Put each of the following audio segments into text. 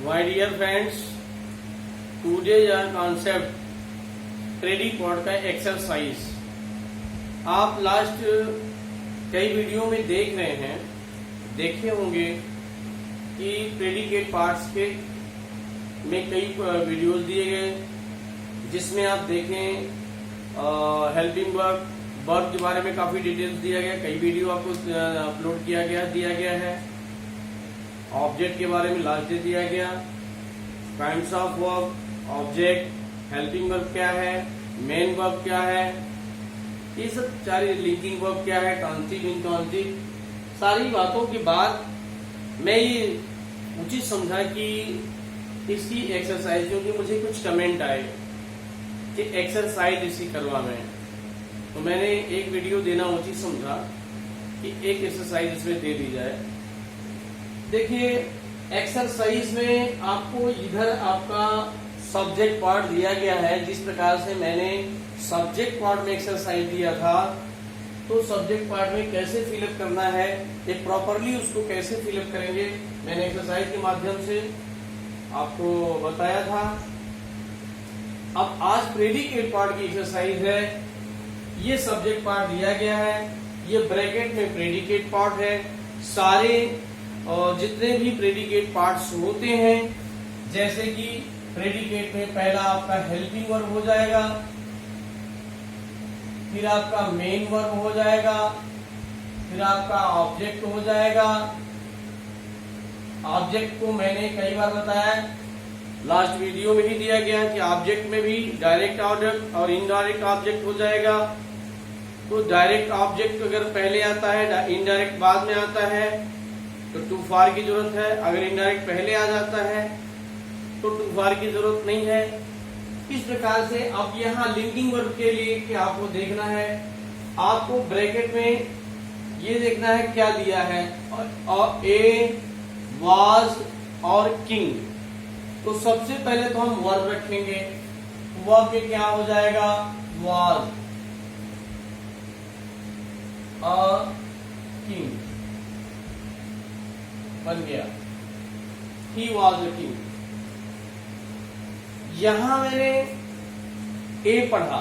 My dear friends, today's our concept प्रेडिकॉर्ड का exercise. आप last कई वीडियो में देखे होंगे कि प्रेडिकेट पार्ट्स के में कई वीडियोस दिए गए, जिसमें आप देखें हेल्पिंग वर्ब के बारे में काफी डिटेल्स दिया गया, कई वीडियो आपको अपलोड दिया गया है। ऑब्जेक्ट के बारे में लास्ट डे दिया गया, kinds of verb, object, helping verb क्या है, मेन वर्ब क्या है, ये सब सारी, लिंकिंग वर्ब क्या है, ट्रांसिटिव, इंट्रांसिटिव, सारी बातों के बाद मैं ये उचित समझा कि इसकी एक्सरसाइज, क्योंकि मुझे कुछ कमेंट आए कि एक्सरसाइज इसकी करवा में, तो मैंने एक वीडियो देना उचित समझा कि एक एक्सरसाइज इसमें दे दी जाए। देखिए, एक्सरसाइज में आपको इधर आपका सब्जेक्ट पार्ट दिया गया है। जिस प्रकार से मैंने सब्जेक्ट पार्ट में एक्सरसाइज दिया था, तो सब्जेक्ट पार्ट में कैसे फिलअप करना है, एक प्रॉपरली उसको कैसे फिलअप करेंगे, मैंने एक्सरसाइज के माध्यम से आपको बताया था। अब आज प्रेडिकेट पार्ट की एक्सरसाइज है। ये सब्जेक्ट पार्ट दिया गया है, ये ब्रैकेट में प्रेडिकेट पार्ट है। सारे जितने भी प्रेडिकेट पार्ट्स होते हैं, जैसे कि प्रेडिकेट में पहला आपका हेल्पिंग वर्ब हो जाएगा, फिर आपका मेन वर्ब हो जाएगा, फिर आपका ऑब्जेक्ट हो जाएगा। ऑब्जेक्ट को मैंने कई बार बताया, लास्ट वीडियो में ही दिया गया कि ऑब्जेक्ट में भी डायरेक्ट ऑब्जेक्ट और इनडायरेक्ट ऑब्जेक्ट हो जाएगा। तो डायरेक्ट ऑब्जेक्ट अगर पहले आता है, इनडायरेक्ट बाद में आता है, तो टू फार की जरूरत है। अगर इनडायरेक्ट पहले आ जाता है तो टू फार की जरूरत नहीं है। इस प्रकार से अब यहाँ लिंकिंग वर्ब के लिए क्या आपको देखना है, आपको ब्रैकेट में ये देखना है क्या दिया है, और ए, वाज और किंग। तो सबसे पहले तो हम वर्ब रखेंगे। वर्ब में क्या हो जाएगा, वाज और किंग बन गया, ही वॉज अ किंग। यहां मैंने ए पढ़ा,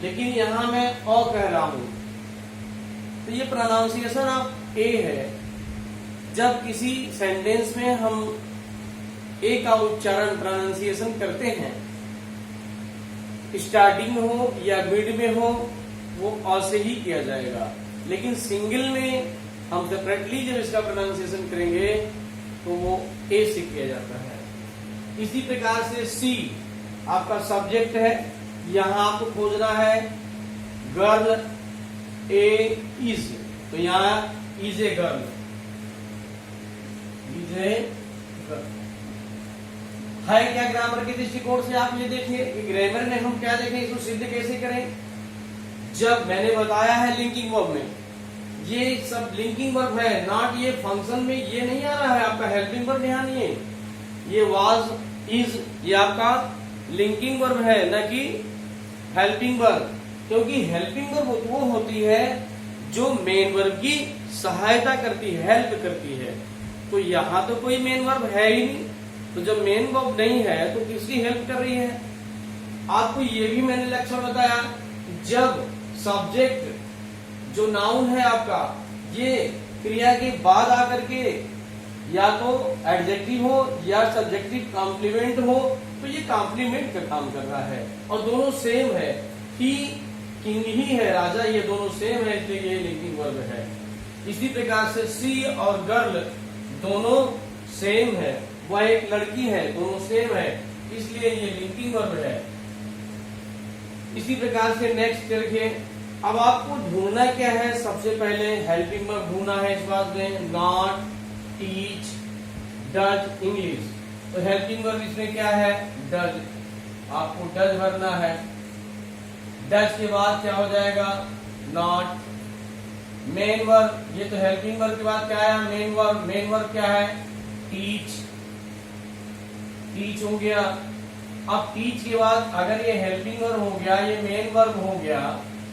लेकिन यहां मैं अ कह रहा हूं, तो ये प्रोनाउंसिएशन ऑफ ए है। जब किसी सेंटेंस में हम ए का उच्चारण प्रोनाउंसिएशन करते हैं, स्टार्टिंग में हो या मिड में हो, वो अ से ही किया जाएगा। लेकिन सिंगल में हम सेपरेटली जब इसका प्रोनाउंसिएशन करेंगे तो वो ए से किया जाता है। इसी प्रकार से सी आपका सब्जेक्ट है, यहां आपको खोजना है गर्ल ए इज, तो यहां is a girl, is a girl है। क्या ग्रामर के दृष्टिकोण से आप ये देखिए, ग्रामर में हम क्या देखें, इसको सिद्ध कैसे करें। जब मैंने बताया है लिंकिंग वर्ब में, ये सब लिंकिंग वर्ब है, नॉट ये फंक्शन में ये नहीं आ रहा है आपका हेल्पिंग वर्ब, यहाँ नहीं है। ये वाज, इज, ये आपका लिंकिंग वर्ब है, न कि हेल्पिंग वर्ब। क्योंकि हेल्पिंग वर्ब वो होती है जो मेन वर्ब की सहायता करती है, हेल्प करती है। तो यहाँ तो कोई मेन वर्ब है ही नहीं, तो जब मेन वर्ब नहीं है तो किसकी हेल्प कर रही है। आपको ये भी मैंने लेक्चर बताया, जब सब्जेक्ट जो नाउन है आपका, ये क्रिया के बाद आकर के या तो एडजेक्टिव हो या सब्जेक्टिव कॉम्प्लीमेंट हो, तो ये कॉम्प्लीमेंट का काम कर रहा है और दोनों सेम है। ही किंग ही है राजा, ये दोनों सेम है, इसलिए ये लिंकिंग वर्ब है। इसी प्रकार से सी और गर्ल दोनों सेम है, वह एक लड़की है, दोनों सेम है, इसलिए ये लिंकिंग वर्ब है। इसी प्रकार से नेक्स्ट देखिए, अब आपको ढूंढना क्या है, सबसे पहले हेल्पिंग वर्ब ढूंढना है इस बात में, नॉट, टीच, डज, इंग्लिश। तो हेल्पिंग वर्ब इसमें क्या है, डज, आपको डज भरना है। डज के बाद क्या हो जाएगा, नॉट। मेन वर्ब, ये तो हेल्पिंग वर्ब के बाद क्या है, मेन वर्ब। मेन वर्ब क्या है, टीच, टीच हो गया। अब टीच के बाद अगर ये हेल्पिंग वर्ब हो गया, ये मेन वर्ब हो गया,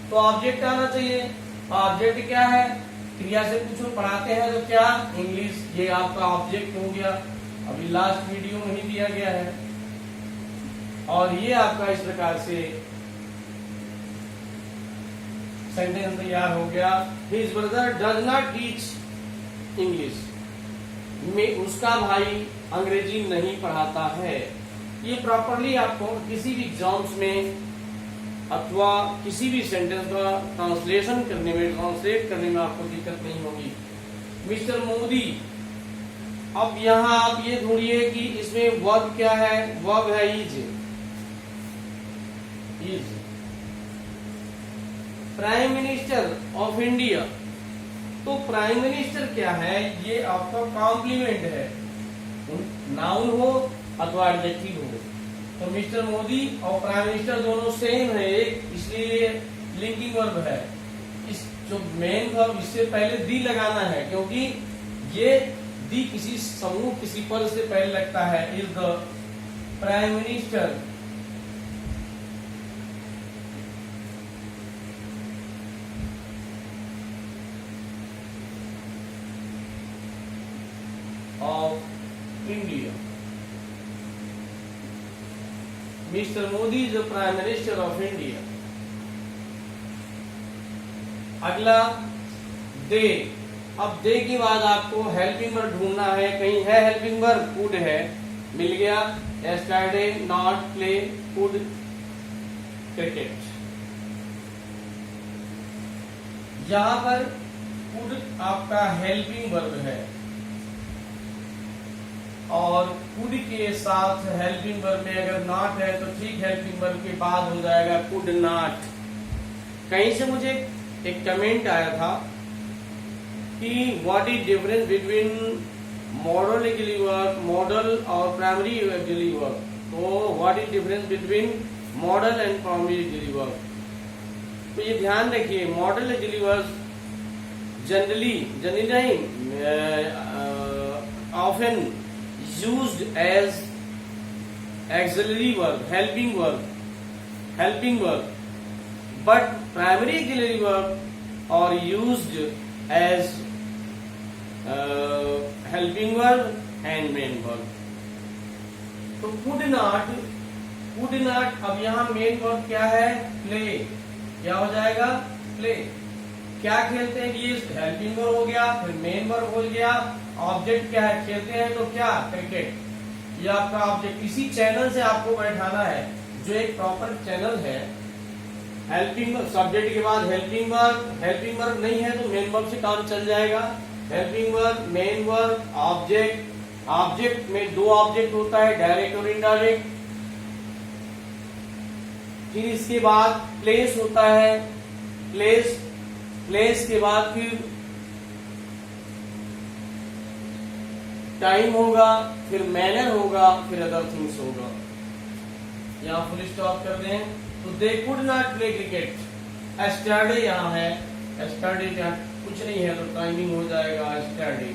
तो ऑब्जेक्ट आना चाहिए। ऑब्जेक्ट क्या है, क्रिया से कुछ पढ़ाते हैं तो क्या, इंग्लिश, ये आपका ऑब्जेक्ट हो गया। अभी लास्ट वीडियो में ही दिया गया है। और ये आपका इस प्रकार से सेंटेंस तैयार हो गया। His brother does not teach English, में उसका भाई अंग्रेजी नहीं पढ़ाता है। ये प्रॉपरली आपको किसी भी एग्जाम्स में अथवा किसी भी सेंटेंस का ट्रांसलेट करने में आपको दिक्कत नहीं होगी। मिस्टर मोदी, अब यहां आप ये ढूंढिए कि इसमें वर्ब क्या है। वर्ब है is. Prime minister of India, तो प्राइम मिनिस्टर क्या है, ये आपका कॉम्प्लीमेंट है, नाउन हो अथवा एडजेक्टिव हो। तो मिस्टर मोदी और प्राइम मिनिस्टर दोनों सेम है, एक इसलिए लिंकिंग वर्ब है। इस जो मेन वर्ब इससे पहले दी लगाना है, क्योंकि ये दी किसी समूह किसी पद से पहले लगता है। Is the prime minister of India. Mister Modi is the prime minister of India. अगला दे। अब दे के बाद आपको हेल्पिंग वर्ब ढूंढना है। कहीं है हेल्पिंग वर्ब? कुड है, मिल गया। Yesterday not play could cricket. यहां पर कुड आपका हेल्पिंग वर्ब है और कुड के साथ हेल्पिंग वर्ब में अगर नॉट है तो ठीक, हेल्पिंग वर्ब के बाद हो जाएगा कुड नॉट। कहीं से मुझे एक कमेंट आया था कि what is difference between model auxiliary verb, model और प्राइमरी ऑक्सिलरी वर्ब। तो what is difference between model and primary auxiliary verb. तो ये ध्यान रखिए, मॉडल ऑक्सिलरी वर्ब जनरली नहीं, often used as auxiliary verb, helping verb, but primary auxiliary verb are used as helping verb and main verb. तो could not, अब यहाँ main verb क्या है? प्ले। क्या हो जाएगा? प्ले। क्या खेलते हैं? ये हेल्पिंग वर्ब हो गया, फिर मेन वर्ब हो गया। ऑब्जेक्ट क्या है? खेलते हैं तो क्या? क्रिकेट। ये आपका ऑब्जेक्ट इसी चैनल से आपको बैठाना है, जो एक प्रॉपर चैनल है। हेल्पिंग सब्जेक्ट के बाद हेल्पिंग वर्ब नहीं है तो मेन वर्ब से काम चल जाएगा। Helping verb, main verb, object में दो ऑब्जेक्ट होता है, डायरेक्ट और इनडायरेक्ट। फिर इसके बाद प्लेस होता है, प्लेस के बाद फिर टाइम होगा, फिर मैनर होगा, फिर अदर थिंग्स होगा। यहाँ फुल स्टॉप कर दें तो they could not play cricket. Yesterday यहाँ है, एस्टरडे यहाँ कुछ नहीं है तो टाइमिंग हो जाएगा एस्टरडे।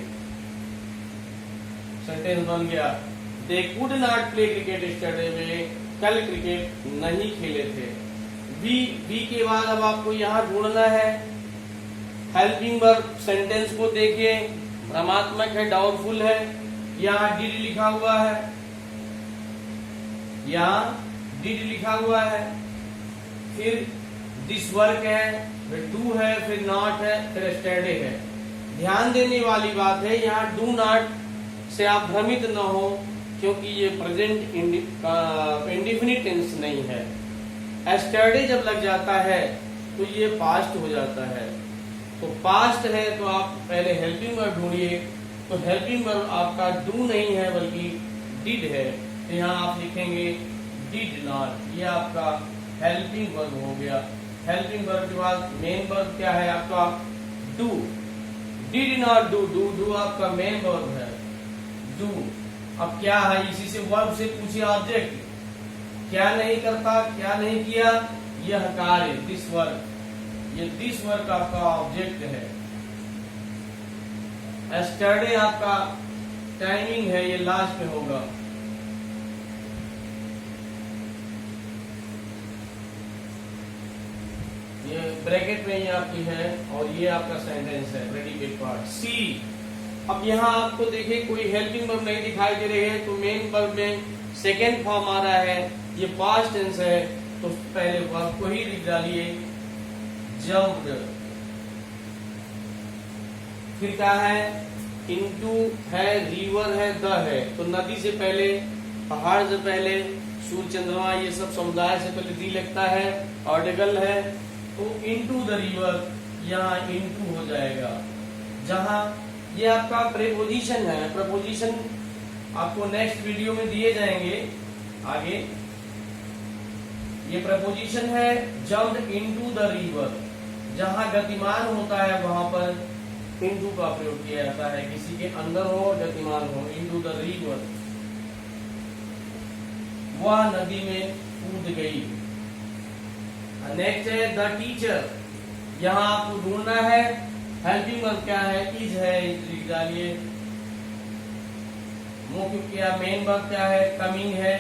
सेंटेंस बन गया, they could not play cricket yesterday में कल क्रिकेट नहीं खेले थे। वी के बाद अब आपको यहाँ ढूंढना है हेल्पिंग वर्ब। सेंटेंस को देखिए, भ्रमात्मक है, डाउटफुल है। यहाँ डिड लिखा हुआ है, यहाँ डिड लिखा हुआ है, फिर दिस वर्क है, फिर डू है, फिर नॉट है, फिर एस्टरडे है। ध्यान देने वाली बात है, यहाँ डू नॉट से आप भ्रमित न हो, क्योंकि ये प्रेजेंट इंडिफिनिट टेंस नहीं है। एस्टरडे जब लग जाता है तो ये पास्ट हो जाता है। तो पास्ट है तो आप पहले हेल्पिंग वर्ब ढूंढिए। तो हेल्पिंग वर्ब आपका डू नहीं है बल्कि डिड है। तो यहाँ आप लिखेंगे डिड नॉट। ये आपका हेल्पिंग वर्ब हो गया। हेल्पिंग वर्ब के बाद मेन वर्ब क्या है आपका? Do. Did not do, do आपका मेन वर्ब है, डू। अब क्या है? इसी से वर्ब से पूछिए ऑब्जेक्ट क्या नहीं करता, क्या नहीं किया? यह कार्य, दिस वर्क। ये दिस वर्क आपका ऑब्जेक्ट है। एस्टरडे आपका टाइमिंग है, ये लास्ट में होगा। ये ब्रैकेट में ही आपकी है और ये आपका सेंटेंस है, प्रेडिकेट पार्ट। सी अब यहाँ आपको देखिए कोई हेल्पिंग वर्ब नहीं दिखाई दे रही है, तो मेन वर्ब में सेकेंड फॉर्म आ रहा है, ये पास्ट टेंस है, तो पहले वर्ब को ही लिख डालिए, जम्प्ड। फिर क्या है, इनटू है, रिवर है, द है, तो नदी से पहले, पहाड़ से पहले, सूर्य चंद्रमा ये सब समुदाय से पहले दी लगता है, आर्टिकल है, तो इनटू द रिवर, यहाँ इनटू हो जाएगा। जहां ये आपका प्रेपोजिशन है, प्रपोजिशन आपको नेक्स्ट वीडियो में दिए जाएंगे आगे। ये प्रपोजिशन है जम्प्ड इनटू द रिवर, जहां गतिमान होता है वहां पर इनटू का प्रयोग किया जाता है, किसी के अंदर हो गतिमान हो, इनटू द रिवर, वह नदी में कूद गई। नेक्स्ट है द टीचर, यहां आपको ढूंढना है हेल्पिंग वर्ब क्या है, इज है, लिख डालिए। मुख्य क्या, मेन वर्ब क्या है, कमिंग है,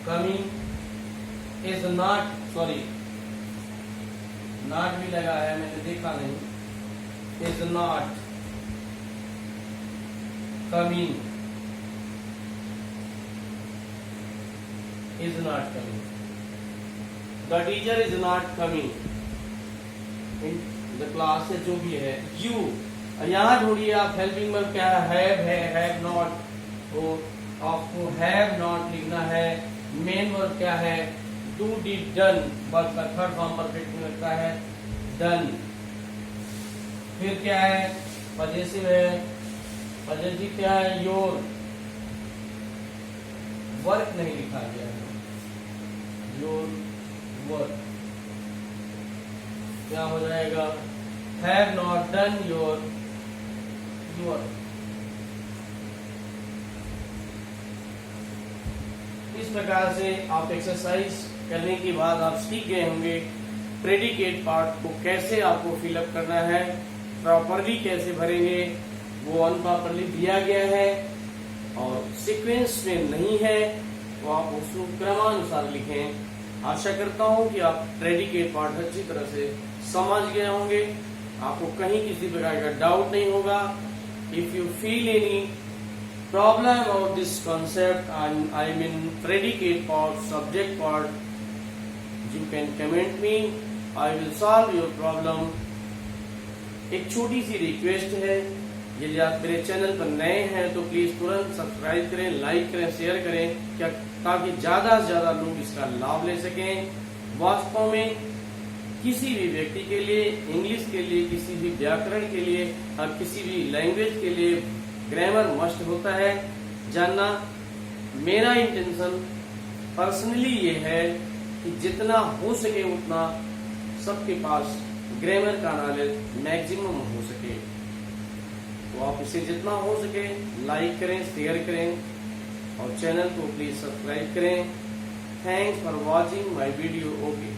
coming is not, sorry not भी लगा है, मैंने देखा नहीं, is not coming, is not coming, the teacher is not coming in the class, है जो भी है। यू, यहाँ ढूंढिए आप हेल्पिंग वर्ब क्या है, हैव नॉट, तो आपको हैव नॉट लिखना है। मेन वर्ब क्या है, डू, डिड, डन, वर्ब का थर्ड फॉर्म परफेक्ट में लगता है, डन। फिर क्या है, पजेसिव है, पजेसिव क्या है, योर, वर्क नहीं लिखा गया है, योर वर्क, क्या हो जाएगा, have not done your work. इस प्रकार से आप एक्सरसाइज करने के बाद आप सीख गए होंगे प्रेडिकेट पार्ट को कैसे आपको फिलअप करना है, प्रॉपरली कैसे भरेंगे, वो अनप्रॉपरली दिया गया है और सीक्वेंस में नहीं है, तो आप उसको क्रमानुसार लिखें। आशा करता हूं कि आप प्रेडिकेट पार्ट अच्छी तरह से समझ गए होंगे, आपको कहीं किसी प्रकार का डाउट नहीं होगा। If you feel any problem about this concept and I mean predicate part, subject part, you can comment me, I will solve your problem। एक छोटी सी रिक्वेस्ट है, यदि आप मेरे चैनल पर नए हैं तो प्लीज तुरंत सब्सक्राइब करें, लाइक करें, शेयर करें, क्या ताकि ज्यादा से ज्यादा लोग इसका लाभ ले सकें। वास्तव में किसी भी व्यक्ति के लिए, इंग्लिश के लिए, किसी भी व्याकरण के लिए और किसी भी लैंग्वेज के लिए ग्रामर मस्ट होता है जानना। मेरा इंटेंशन पर्सनली ये है कि जितना हो सके उतना सबके पास ग्रामर का नॉलेज मैक्सिमम हो सके, तो आप इसे जितना हो सके लाइक करें, शेयर करें और चैनल को प्लीज सब्सक्राइब करें। Thanks for watching my video. Okay.